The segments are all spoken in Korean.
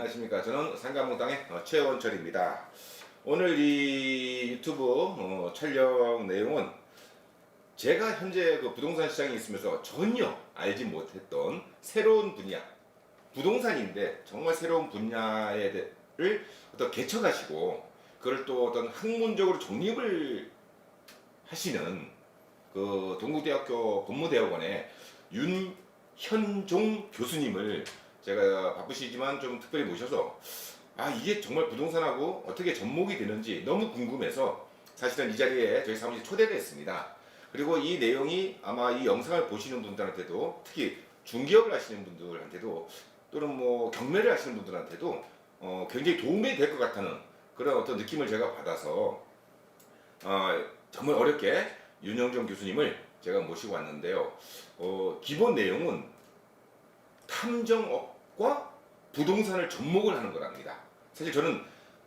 안녕하십니까. 저는 상가몽땅의 최원철입니다. 오늘 이 유튜브 촬영 내용은 제가 현재 그 부동산 시장에 있으면서 전혀 알지 못했던 새로운 분야, 부동산인데 정말 새로운 분야를 어떤 개척하시고 그걸 또 어떤 학문적으로 정립을 하시는 그 동국대학교 법무대학원의 윤현종 교수님을 제가 바쁘시지만 좀 특별히 모셔서 이게 정말 부동산하고 어떻게 접목이 되는지 너무 궁금해서 사실은 이 자리에 저희 사무실 초대를 했습니다. 그리고 이 내용이 아마 이 영상을 보시는 분들한테도 특히 중개업을 하시는 분들한테도 또는 뭐 경매를 하시는 분들한테도 굉장히 도움이 될 것 같다는 그런 어떤 느낌을 제가 받아서 정말 어렵게 윤영정 교수님을 제가 모시고 왔는데요. 기본 내용은 탐정업과 부동산을 접목을 하는 거랍니다. 사실 저는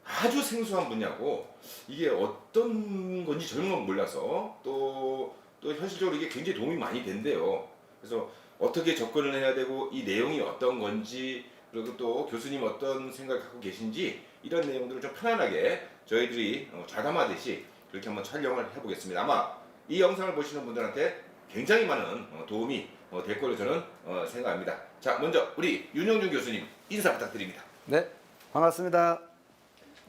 아주 생소한 분야고 이게 어떤 건지 전혀 몰라서 또 현실적으로 이게 굉장히 도움이 많이 된대요. 그래서 어떻게 접근을 해야 되고 이 내용이 어떤 건지 그리고 또 교수님 어떤 생각을 갖고 계신지 이런 내용들을 좀 편안하게 저희들이 좌담하듯이 그렇게 한번 촬영을 해보겠습니다. 아마 이 영상을 보시는 분들한테 굉장히 많은 도움이 될 거로 저는 생각합니다. 자, 먼저 우리 윤영준 교수님 인사 부탁드립니다. 네, 반갑습니다.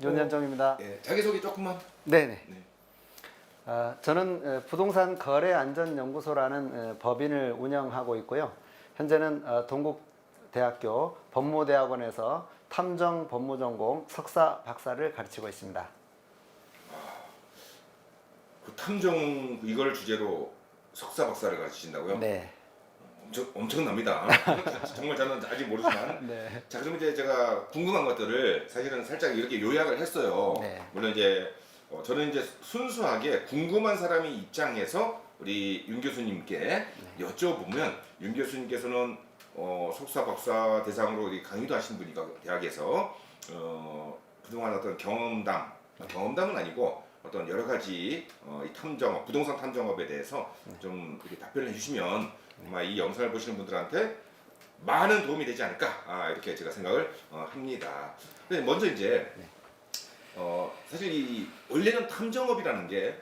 윤현정입니다. 자기소개 조금만. 네네. 네. 저는 부동산 거래안전연구소라는 법인을 운영하고 있고요. 현재는 동국대학교 법무대학원에서 탐정 법무전공 석사 박사를 가르치고 있습니다. 그 탐정 이걸 주제로 석사 박사를 가르치신다고요? 네. 엄청납니다. 정말 저는 아직 모르지만. 네. 자, 그럼 이제 제가 궁금한 것들을 사실은 살짝 이렇게 요약을 했어요. 네. 물론 이제 저는 이제 순수하게 궁금한 사람의 입장에서 우리 윤 교수님께 여쭤보면 윤 교수님께서는 석사 박사 대상으로 우리 강의도 하신 분이가 대학에서 그동안 어떤 경험담은 아니고 어떤 여러 가지 이 탐정업, 부동산 탐정업에 대해서 좀 이렇게 답변을 해주시면 아마 이 영상을 보시는 분들한테 많은 도움이 되지 않을까 이렇게 제가 생각을 합니다. 근데 먼저 이제 사실 이 원래는 탐정업이라는 게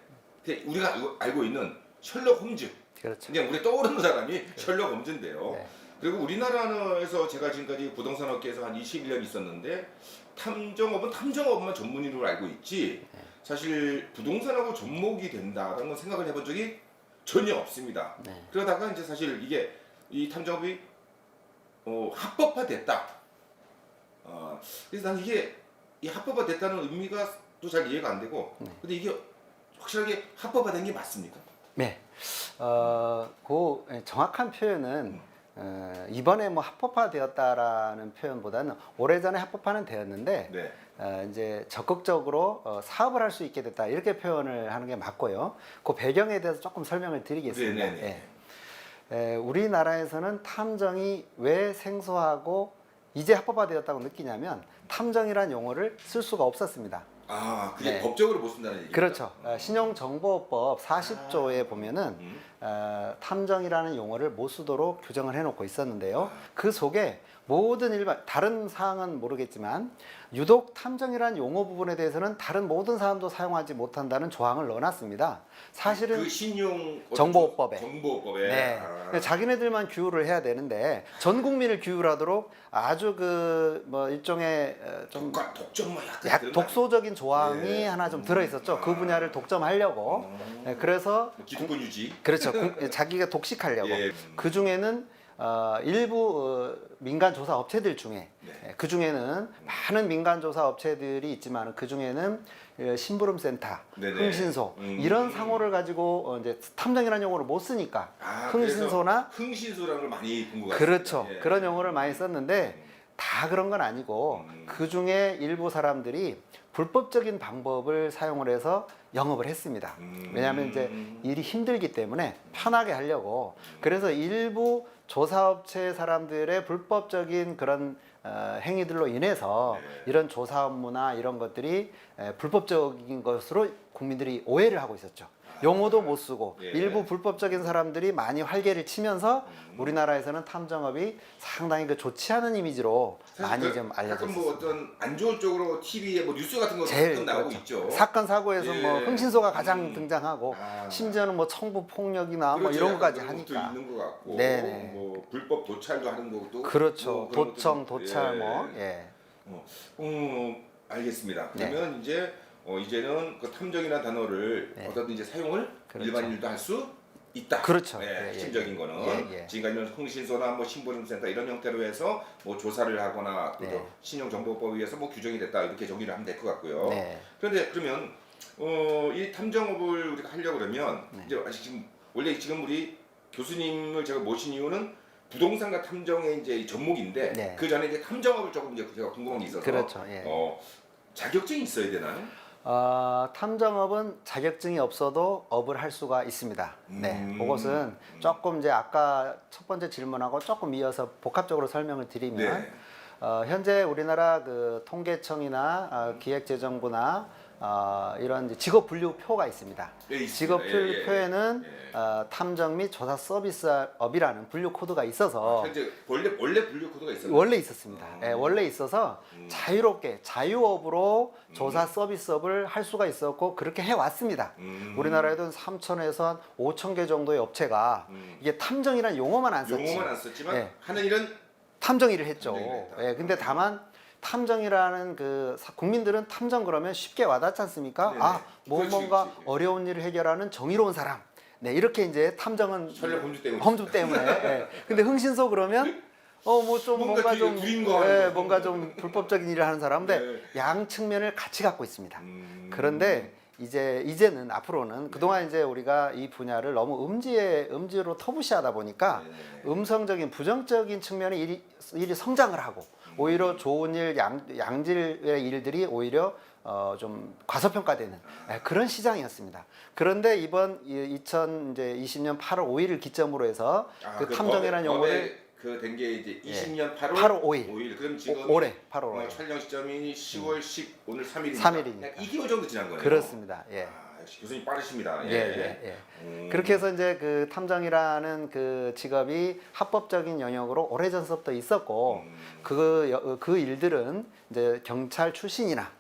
우리가 알고 있는 셜록 홈즈, 그렇죠. 그냥 우리 떠오르는 사람이 셜록 홈즈인데요. 네. 그리고 우리나라에서 제가 지금까지 부동산 업계에서 한 21년 있었는데 탐정업은 탐정업만 전문으로 알고 있지 사실 부동산하고 접목이 된다라는 건 생각을 해본 적이 전혀 없습니다. 네. 그러다가 이제 사실 이게 이 탐정업이 합법화됐다. 그래서 난 이게 이 합법화됐다는 의미가 또 잘 이해가 안 되고, 근데 이게 확실하게 합법화된 게 맞습니까? 네. 그 정확한 표현은 이번에 뭐 합법화되었다라는 표현보다는 오래전에 합법화는 되었는데 네. 이제 적극적으로 사업을 할 수 있게 됐다 이렇게 표현을 하는 게 맞고요. 그 배경에 대해서 조금 설명을 드리겠습니다. 네네네. 우리나라에서는 탐정이 왜 생소하고 이제 합법화되었다고 느끼냐면 탐정이란 용어를 쓸 수가 없었습니다. 그게 네. 법적으로 못 쓴다는 얘기죠? 그렇죠. 신용정보법 40조에 보면은 탐정이라는 용어를 못 쓰도록 규정을 해놓고 있었는데요. 그 속에 모든 다른 사항은 모르겠지만 유독 탐정이라는 용어 부분에 대해서는 다른 모든 사람도 사용하지 못한다는 조항을 넣어놨습니다. 사실은 그 신용 정보법에. 정보법에. 네. 자기네들만 규율을 해야 되는데 전 국민을 규율하도록 아주 뭐 일종의 좀 독점 뭐 약간 그런 독소적인 조항이 네. 하나 좀 들어 있었죠. 그 분야를 독점하려고. 그래서 기득권 유지. 그렇죠. 자기가 독식하려고. 예. 그 중에는 일부 민간 조사 업체들 중에 네. 그 중에는 많은 민간 조사 업체들이 있지만 그 중에는 심부름센터, 네네. 흥신소 이런 상호를 가지고 이제 탐정이라는 용어를 못 쓰니까 흥신소나 흥신소라는 걸 많이 본 것 같아요. 그렇죠. 그런 용어를 많이 썼는데 다 그런 건 아니고 그 중에 일부 사람들이 불법적인 방법을 사용을 해서 영업을 했습니다. 왜냐하면 이제 일이 힘들기 때문에 편하게 하려고. 그래서 일부 조사업체 사람들의 불법적인 그런 행위들로 인해서 이런 조사 업무나 이런 것들이 불법적인 것으로 국민들이 오해를 하고 있었죠. 용어도 못 쓰고 예. 일부 불법적인 사람들이 많이 활개를 치면서 우리나라에서는 탐정업이 상당히 그 좋지 않은 이미지로 많이 좀 알려져 가끔 있습니다. 뭐 어떤 안 좋은 쪽으로 TV에 뭐 뉴스 같은 거 제일 가끔 나오고 그렇죠. 있죠. 사건 사고에서 예. 뭐 흥신소가 가장 등장하고 아. 심지어는 뭐 청부 폭력이나 뭐 그렇죠. 이런 약간 것까지 그런 것도 하니까. 있는 것 같고, 네네. 뭐 불법 도찰도 하는 것도 그렇죠. 뭐 그런 도청, 것도 도찰 예. 뭐 예. 알겠습니다. 네. 그러면 이제 이제는 그 탐정이라는 단어를 네. 어떤 이제 사용을 그렇죠. 일반인도 할 수 있다. 그렇죠. 네, 예, 예, 핵심적인 예. 거는 예, 예. 지금까지는 흥신소나 뭐 신분센터 이런 형태로 해서 뭐 조사를 하거나 또 네. 신용정보법에 의해서 뭐 규정이 됐다 이렇게 정의를 하면 될 것 같고요. 네. 그런데 그러면 이 탐정업을 우리가 하려고 그러면 네. 이제 지금 원래 지금 우리 교수님을 제가 모신 이유는 부동산과 탐정의 이제 접목인데 네. 그 전에 이제 탐정업을 조금 이제 제가 궁금한 게 있어서 그렇죠. 예. 자격증이 있어야 되나요? 탐정업은 자격증이 없어도 업을 할 수가 있습니다. 네, 그것은 조금 이제 아까 첫 번째 질문하고 조금 이어서 복합적으로 설명을 드리면 네. 현재 우리나라 그 통계청이나 기획재정부나 이런 이제 직업 분류표가 있습니다. 네, 있습니다. 직업 예, 분류표에는 예. 탐정 및 조사 서비스업이라는 분류 코드가 있어서 현재 원래 분류 코드가 있었나요? 원래 있었습니다. 예, 원래 있어서 자유롭게 자유업으로 조사 서비스업을 할 수가 있었고 그렇게 해왔습니다. 우리나라에도 3,000에서 한 5,000개 정도의 업체가 이게 탐정이라는 용어만 안 썼지. 용어만 안 썼지만 예. 하는 일은 탐정 일을 했죠. 탐정 일을 했다. 예, 근데 다만 탐정이라는 국민들은 탐정 그러면 쉽게 와닿지 않습니까? 네네. 뭐 그렇지, 뭔가 그렇지. 어려운 일을 해결하는 정의로운 사람. 네, 이렇게 이제 탐정은 전략 범주 때문에 범주 때문에. 예. 근데 흥신소 그러면 뭐 좀 뭔가 뭔가 좀 뒤에 구린 거 하는 거. 뭔가 좀 불법적인 일을 하는 사람인데 네. 양 측면을 같이 갖고 있습니다. 그런데 이제는 앞으로는 그동안 이제 우리가 이 분야를 너무 음지로 터부시하다 보니까 네. 음성적인 부정적인 측면의 일이 성장을 하고 오히려 좋은 일 양질의 일들이 오히려 좀 과소평가되는 그런 시장이었습니다. 그런데 이번 2020년 8월 5일을 기점으로 해서 그 탐정이라는 용어를 된 게 이제 20년 8월 8월 5일. 그럼 지금 올해 8월 5일. 촬영 시점이 10월 10 오늘 3일이니까 3일이니까. 2개월 정도 지난 거네요. 그렇습니다. 예. 역시 교수님 빠르십니다. 예. 그렇게 해서 이제 그 탐정이라는 그 직업이 합법적인 영역으로 오래전서부터 있었고 그 일들은 이제 경찰 출신이나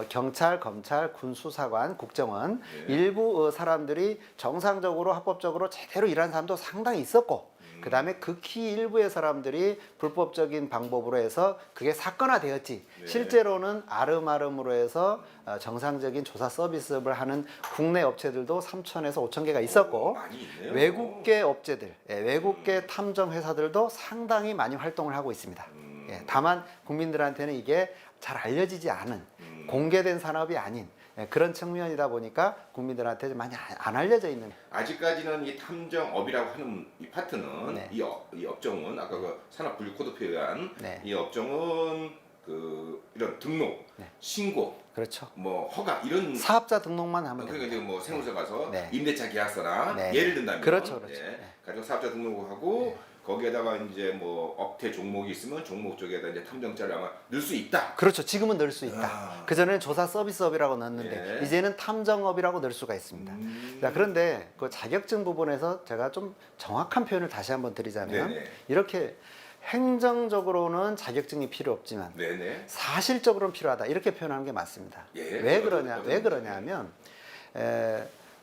경찰, 검찰, 군수사관, 국정원 일부 사람들이 정상적으로 합법적으로 제대로 일하는 사람도 상당히 있었고 그 다음에 극히 일부의 사람들이 불법적인 방법으로 해서 그게 사건화되었지. 네. 실제로는 아름아름으로 해서 정상적인 조사 서비스업을 하는 국내 업체들도 3,000에서 5,000개가 있었고 많이 있네요. 외국계 업체들, 외국계 탐정 회사들도 상당히 많이 활동을 하고 있습니다. 다만 국민들한테는 이게 잘 알려지지 않은 공개된 산업이 아닌 그런 측면이다 보니까 국민들한테 많이 안 알려져 있는. 아직까지는 이 탐정업이라고 하는 이 파트는 네. 이 업종은 아까 그 산업분류코드 표현 네. 이 업종은 그 이런 등록, 네. 신고, 그렇죠. 뭐 허가 이런 사업자 등록만 하면 그러니까 됩니다. 이제 뭐 세무서 가서 네. 임대차 계약서나 네. 예를 든다면 그렇죠. 네. 가지고 사업자 등록하고 거기에다가 이제 뭐 업태 종목이 있으면 종목 쪽에다 이제 탐정자를 아마 넣을 수 있다. 그렇죠. 지금은 넣을 수 있다. 그전에는 조사 서비스업이라고 넣었는데 네. 이제는 탐정업이라고 넣을 수가 있습니다. 자, 그런데 그 자격증 부분에서 제가 좀 정확한 표현을 다시 한번 드리자면 네네. 이렇게 행정적으로는 자격증이 필요 없지만 네네. 사실적으로는 필요하다 이렇게 표현하는 게 맞습니다. 예, 왜 어떤 그러냐면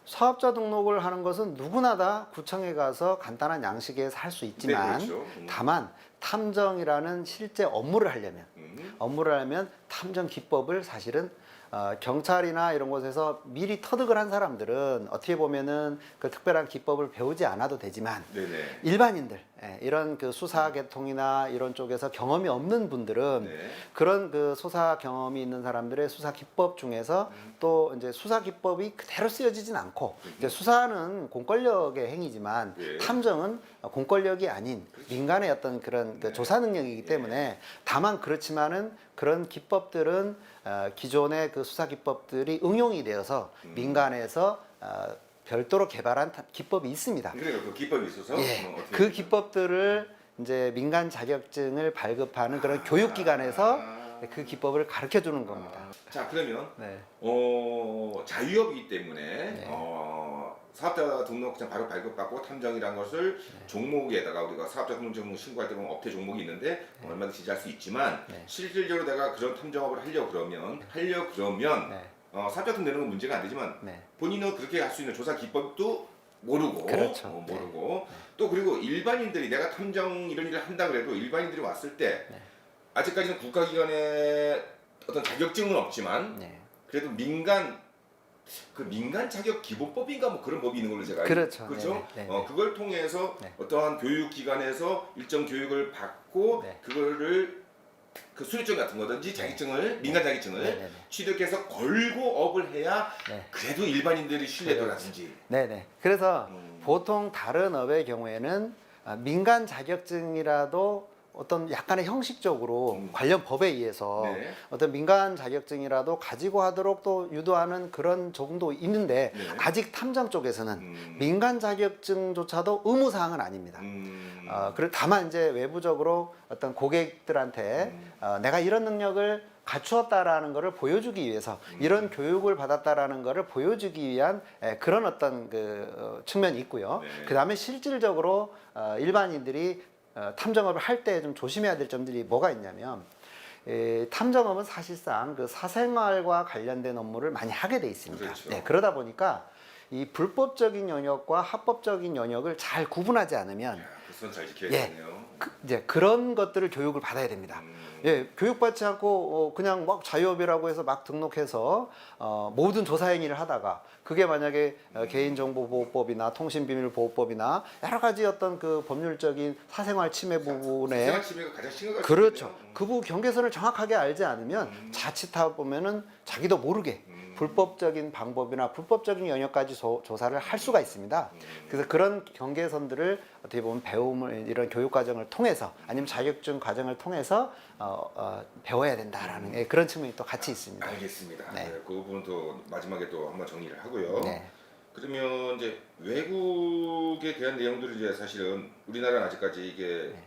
사업자 등록을 하는 것은 누구나 다 구청에 가서 간단한 양식에서 할 수 있지만 네, 그렇죠. 다만 탐정이라는 실제 업무를 하려면 탐정 기법을 사실은 경찰이나 이런 곳에서 미리 터득을 한 사람들은 어떻게 보면은 그 특별한 기법을 배우지 않아도 되지만 네네. 일반인들 이런 그 수사 계통이나 이런 쪽에서 경험이 없는 분들은 네. 그런 그 수사 경험이 있는 사람들의 수사 기법 중에서 또 이제 수사 기법이 그대로 쓰여지진 않고 이제 수사는 공권력의 행위지만 네. 탐정은 공권력이 아닌 민간의 어떤 그런 그 조사 능력이기 때문에 다만 그렇지만은 그런 기법들은 기존의 그 수사 기법들이 응용이 되어서 민간에서 별도로 개발한 기법이 있습니다. 그러니까 그 기법이 있어서 어떻게 그 기법들을 이제 민간 자격증을 발급하는 그런 교육기관에서 그 기법을 가르쳐 주는 겁니다. 자, 그러면 네. 자유업이기 때문에 네. 사업자 등록장 바로 발급받고 탐정이라는 것을 종목에다가 우리가 사업자 등록증 신고할 때 보면 업태 종목이 있는데 얼마든지 지지할 수 있지만 네. 실질적으로 내가 그런 탐정업을 하려고 그러면 네. 사업자 등 내는 건 문제가 안 되지만 네. 본인은 그렇게 할 수 있는 조사 기법도 모르고 그렇죠. 모르고 또 그리고 일반인들이 내가 탐정 이런 일을 한다 그래도 일반인들이 왔을 때 네. 아직까지는 국가기관의 어떤 자격증은 없지만 네. 그래도 민간 자격 기본법인가 뭐 그런 법이 있는 걸로 제가 그렇죠. 그렇죠. 네, 네, 네. 그걸 통해서 네. 어떠한 교육기관에서 일정 교육을 받고 네. 그거를 그 수료증 같은 거든지 자격증을 민간 자격증을 네, 네, 네. 취득해서 걸고 업을 해야 네. 그래도 일반인들이 신뢰도라든지 네네. 그래서 음. 보통 다른 업의 경우에는 민간 자격증이라도 어떤 약간의 형식적으로 관련 법에 의해서 네. 어떤 민간 자격증이라도 가지고 하도록 또 유도하는 그런 조금도 있는데 네. 아직 탐정 쪽에서는 민간 자격증조차도 의무사항은 아닙니다. 다만 이제 외부적으로 어떤 고객들한테 내가 이런 능력을 갖추었다라는 것을 보여주기 위해서 이런 교육을 받았다라는 것을 보여주기 위한 그런 어떤 측면이 있고요. 네. 그 다음에 실질적으로 일반인들이 탐정업을 할 때 좀 조심해야 될 점들이 뭐가 있냐면 탐정업은 사실상 그 사생활과 관련된 업무를 많이 하게 돼 있습니다. 그렇죠. 네, 그러다 보니까 이 불법적인 영역과 합법적인 영역을 잘 구분하지 않으면 그 선 잘 지켜야겠네요. 이제 그런 것들을 교육을 받아야 됩니다. 예, 교육받지 않고 그냥 막 자유업이라고 해서 막 등록해서 모든 조사 행위를 하다가 그게 만약에 개인정보보호법이나 통신비밀보호법이나 여러 가지 어떤 그 법률적인 사생활 침해 부분에 사생활 침해가 가장 심각할 그렇죠. 텐데요. 그 부분 경계선을 정확하게 알지 않으면 자칫하다 보면은 자기도 모르게 불법적인 방법이나 불법적인 영역까지 조사를 할 수가 있습니다. 그래서 그런 경계선들을 어떻게 보면 배움을 이런 교육 과정을 통해서 아니면 자격증 과정을 통해서 배워야 된다라는 그런 측면이 또 같이 있습니다. 알겠습니다. 네. 네, 그 부분 또 마지막에 또 한번 정리를 하고요. 네. 그러면 이제 외국에 대한 내용들은 이제 사실은 우리나라는 아직까지 이게 네.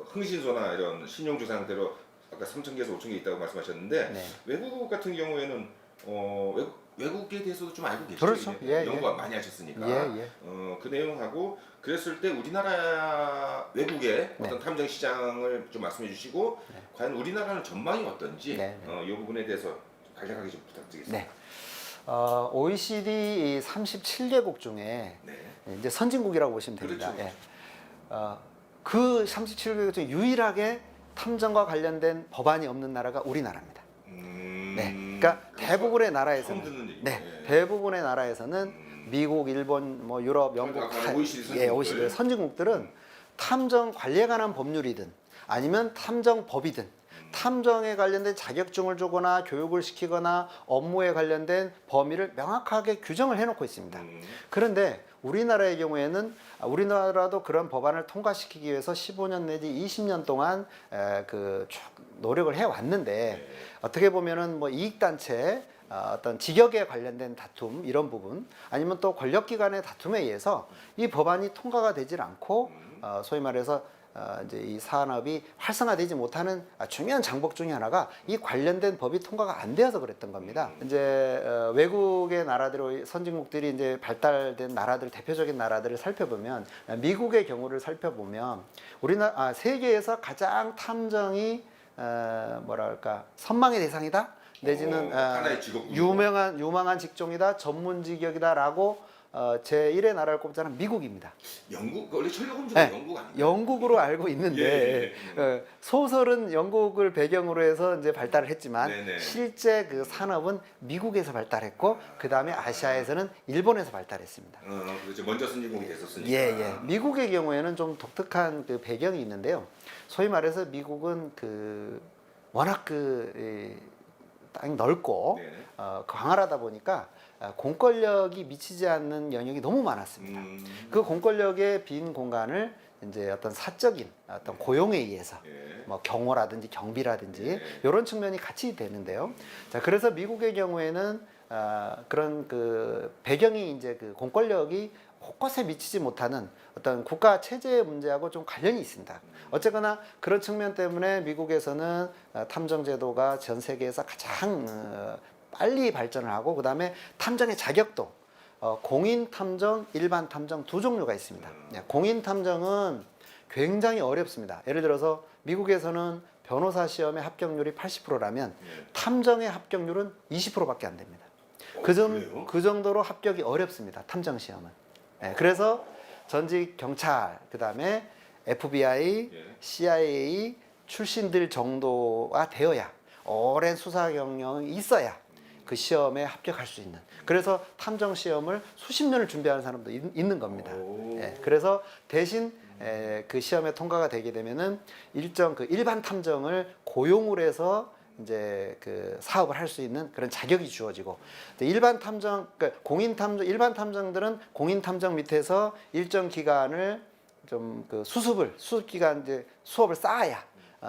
흥신소나 이런 신용조사 상태로 아까 3,000개에서 5,000개 있다고 말씀하셨는데 네. 외국 같은 경우에는 외국에 대해서도 좀 알고 계시죠? 그렇죠. 예, 연구 예. 많이 하셨으니까 예, 예. 그 내용하고 그랬을 때 우리나라 외국의 네. 어떤 탐정 시장을 좀 말씀해 주시고 과연 우리나라는 전망이 어떤지 네, 이 부분에 대해서 간략하게 좀 부탁드리겠습니다. 네. OECD 37개국 중에 네. 이제 선진국이라고 보시면 됩니다. 그렇죠. 예. 그 37개국 중에 유일하게 탐정과 관련된 법안이 없는 나라가 우리나라입니다. 네. 그러니까 대부분의 나라에서는 처음 듣는 얘기죠. 네. 예. 대부분의 나라에서는 미국, 일본, 뭐 유럽, 영국 아까 OECD 예, 선진국들. OECD 선진국들은 탐정 관리에 관한 법률이든 아니면 탐정법이든 탐정에 관련된 자격증을 주거나 교육을 시키거나 업무에 관련된 범위를 명확하게 규정을 해놓고 있습니다. 그런데 우리나라의 경우에는 우리나라도 그런 법안을 통과시키기 위해서 15년 내지 20년 동안 쭉 노력을 해왔는데 어떻게 보면은 뭐 이익단체 어떤 직역에 관련된 다툼 이런 부분 아니면 또 권력기관의 다툼에 의해서 이 법안이 통과가 되질 않고 소위 말해서 이제 이 산업이 활성화되지 못하는 중요한 장벽 중에 하나가 이 관련된 법이 통과가 안 되어서 그랬던 겁니다. 이제 외국의 나라들, 선진국들이 이제 발달된 나라들, 대표적인 나라들을 살펴보면 미국의 경우를 살펴보면 우리나라 세계에서 가장 탐정이 뭐랄까 선망의 대상이다 내지는 하나의 직업군요. 유망한 직종이다 전문 직역이다라고 제1의 나라를 꼽자면 미국입니다. 영국 원래 셜록 홈즈가 영국 아닌가요? 영국으로 알고 있는데 소설은 영국을 배경으로 해서 이제 발달을 했지만 네네. 실제 그 산업은 미국에서 발달했고 그 다음에 아시아에서는 일본에서 발달했습니다. 그렇죠. 먼저 선진국이 됐었으니까. 예. 미국의 경우에는 좀 독특한 그 배경이 있는데요. 소위 말해서 미국은 워낙 땅이 넓고 네네. 광활하다 보니까 공권력이 미치지 않는 영역이 너무 많았습니다. 그 공권력의 빈 공간을 이제 어떤 사적인 어떤 고용에 의해서 뭐 경호라든지 경비라든지 이런 측면이 같이 되는데요. 자, 그래서 미국의 경우에는 그런 그 배경이 이제 그 공권력이 곳곳에 미치지 못하는 어떤 국가 체제의 문제하고 좀 관련이 있습니다. 어쨌거나 그런 측면 때문에 미국에서는 탐정 제도가 전 세계에서 가장 빨리 발전을 하고, 그 다음에 탐정의 자격도 공인 탐정, 일반 탐정 두 종류가 있습니다. 공인 탐정은 굉장히 어렵습니다. 예를 들어서 미국에서는 변호사 시험의 합격률이 80%라면 탐정의 합격률은 20%밖에 안 됩니다. 그 정도로 합격이 어렵습니다. 탐정 시험은. 그래서 전직 경찰, 그 다음에 FBI, CIA 출신들 정도가 되어야, 오랜 수사 경력이 있어야 그 시험에 합격할 수 있는. 그래서 탐정 시험을 수십 년을 준비하는 사람도 있는 겁니다. 그래서 대신 그 시험에 통과가 되게 되면은 일정 그 일반 탐정을 고용을 해서 이제 그 사업을 할 수 있는 그런 자격이 주어지고, 일반 탐정, 그러니까 공인 탐정, 일반 탐정들은 공인 탐정 밑에서 일정 기간을 좀 그 수습 기간 이제 수업을 쌓아야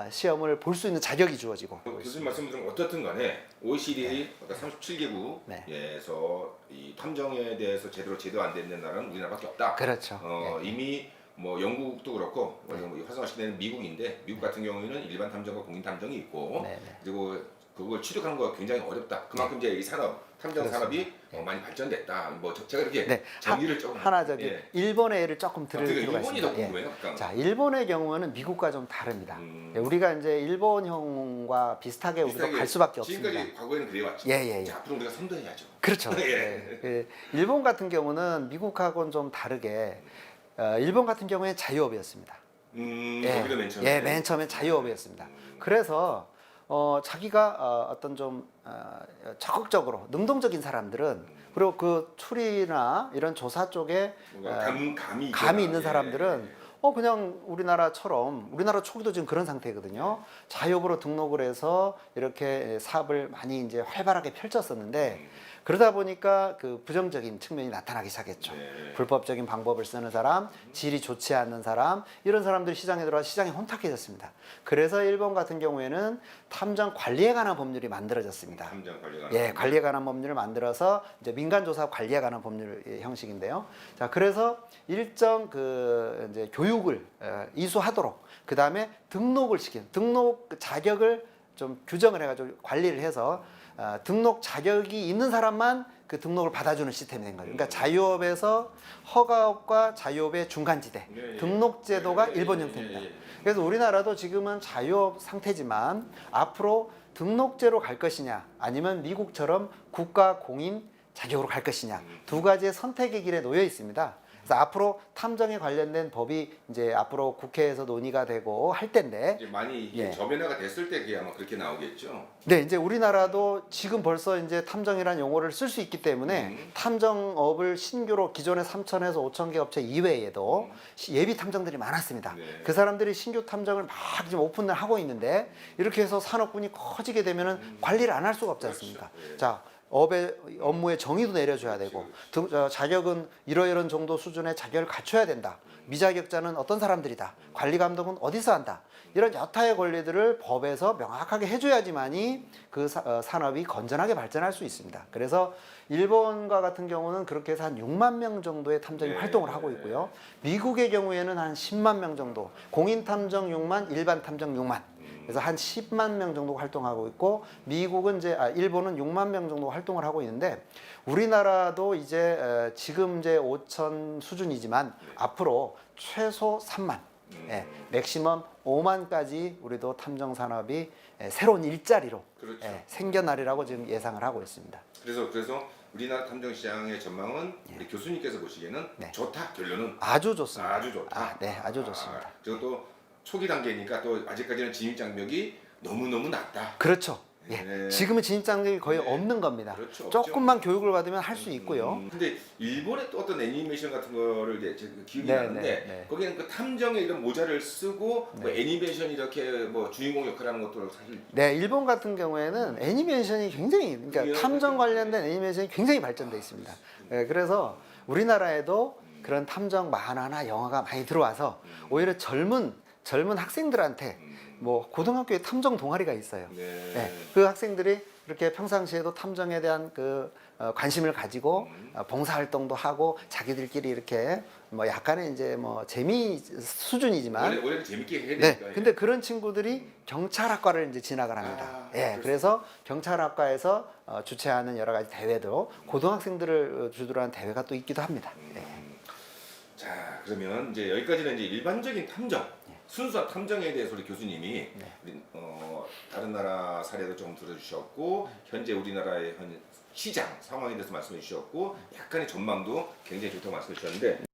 시험을 볼 수 있는 자격이 주어지고. 교수님 말씀 들은 어떻든 간에 OECD 37개국에서 이 탐정에 대해서 제대로 제도 안 되는 나라는 우리나라밖에 없다. 그렇죠. 이미 뭐 영국도 그렇고 활성화시키는 미국인데, 미국 같은 경우에는 일반 탐정과 공인 탐정이 있고, 그리고 그걸 취득하는 거가 굉장히 어렵다. 그만큼 이제 이 산업, 탐정 산업이 많이 발전됐다. 뭐 제가 이렇게 정리를 조금 하나 일본의 예를 조금 들을 필요가 일본이 있습니다. 더 궁금해요. 자, 일본의 경우는 미국과 좀 다릅니다. 우리가 이제 일본형과 비슷하게 우리가 갈 수밖에 없습니다. 지금까지 과거에는 그래왔죠. 자, 앞으로 우리가 선도해야죠. 그렇죠. 일본 같은 경우는 미국하고는 좀 다르게 일본 같은 경우에 자유업이었습니다. 거기도 맨 처음에. 맨 처음에 자유업이었습니다. 그래서 자기가 어떤 좀 적극적으로 능동적인 사람들은, 그리고 그 추리나 이런 조사 쪽에 감이 있는 사람들은 그냥 우리나라처럼, 우리나라 초기도 지금 그런 상태거든요. 자유업으로 등록을 해서 이렇게 사업을 많이 이제 활발하게 펼쳤었는데, 그러다 보니까 그 부정적인 측면이 나타나기 시작했죠. 불법적인 방법을 쓰는 사람, 질이 좋지 않는 사람, 이런 사람들이 시장에 들어와 시장이 혼탁해졌습니다. 그래서 일본 같은 경우에는 탐정 관리에 관한 법률이 만들어졌습니다. 관리에 관한 법률을 만들어서 이제 민간 조사 관리에 관한 법률 형식인데요. 자, 그래서 일정 그 이제 교육을 이수하도록, 그 다음에 등록을 시키는, 등록 자격을 좀 규정을 해가지고 관리를 해서 등록 자격이 있는 사람만 그 등록을 받아주는 시스템이 된 거죠. 그러니까 자유업에서 허가업과 자유업의 중간지대, 등록 제도가 일본 형태입니다. 그래서 우리나라도 지금은 자유업 상태지만 앞으로 등록제로 갈 것이냐, 아니면 미국처럼 국가 공인 자격으로 갈 것이냐, 두 가지의 선택의 길에 놓여 있습니다. 그래서 앞으로 탐정에 관련된 법이 이제 앞으로 국회에서 논의가 되고 할 텐데, 이제 많이 저변화가 됐을 때 그게 아마 그렇게 나오겠죠. 네, 이제 우리나라도 지금 벌써 이제 탐정이라는 용어를 쓸 수 있기 때문에 탐정업을 신규로 기존의 3,000에서 5,000개 업체 이외에도 예비 탐정들이 많았습니다. 그 사람들이 신규 탐정을 막 지금 오픈을 하고 있는데, 이렇게 해서 산업군이 커지게 되면은 관리를 안 할 수가 없지 않습니까? 자, 업의 업무의 정의도 내려줘야 되고, 자격은 이러이런 정도 수준의 자격을 갖춰야 된다. 미자격자는 어떤 사람들이다. 관리 감독은 어디서 한다. 이런 여타의 권리들을 법에서 명확하게 해줘야지만이 그 산업이 건전하게 발전할 수 있습니다. 그래서 일본과 같은 경우는 그렇게 해서 한 6만 명 정도의 탐정이 활동을 하고 있고요. 미국의 경우에는 한 10만 명 정도, 공인 탐정 6만, 일반 탐정 6만. 그래서 한 10만 명 정도 활동하고 있고, 미국은 일본은 6만 명 정도 활동을 하고 있는데, 우리나라도 이제 지금 이제 5천 수준이지만 앞으로 최소 3만, 맥시멈 5만까지 우리도 탐정 산업이 새로운 일자리로 생겨나리라고 지금 예상을 하고 있습니다. 그래서 우리나라 탐정 시장의 전망은 우리 교수님께서 보시기에는 좋다, 결론은 아주 좋습니다. 아주 좋다. 아주 좋습니다. 그리고 또 초기 단계니까 또 아직까지는 진입 장벽이 너무너무 낮다. 그렇죠. 지금은 진입 장벽이 거의 없는 겁니다. 조금만 교육을 받으면 할 수 있고요. 근데 일본의 또 어떤 애니메이션 같은 거를 제가 기억이 나는데, 거기는 그 탐정의 이런 모자를 쓰고 뭐 애니메이션 이렇게 뭐 주인공 역할하는 것도 사실. 일본 같은 경우에는 애니메이션이 굉장히, 그러니까 탐정 관련된 애니메이션이 굉장히 발전돼 있습니다. 그래서 우리나라에도 그런 탐정 만화나 영화가 많이 들어와서 오히려 젊은 학생들한테 뭐 고등학교에 탐정 동아리가 있어요. 그 학생들이 그렇게 평상시에도 탐정에 대한 그 관심을 가지고 봉사활동도 하고 자기들끼리 이렇게 뭐 약간의 이제 뭐 재미 수준이지만 원래 재밌게 해야 네, 되니까. 근데 그런 친구들이 경찰학과를 이제 진학을 합니다. 아, 예, 그래서 경찰학과에서 주최하는 여러 가지 대회도 고등학생들을 주도로 한 대회가 또 있기도 합니다. 예. 자, 그러면 이제 여기까지는 이제 일반적인 탐정, 순수한 탐정에 대해서 우리 교수님이 우리, 다른 나라 사례도 좀 들어주셨고 현재 우리나라의 현 시장 상황에 대해서 말씀해 주셨고 약간의 전망도 굉장히 좋다고 말씀해 주셨는데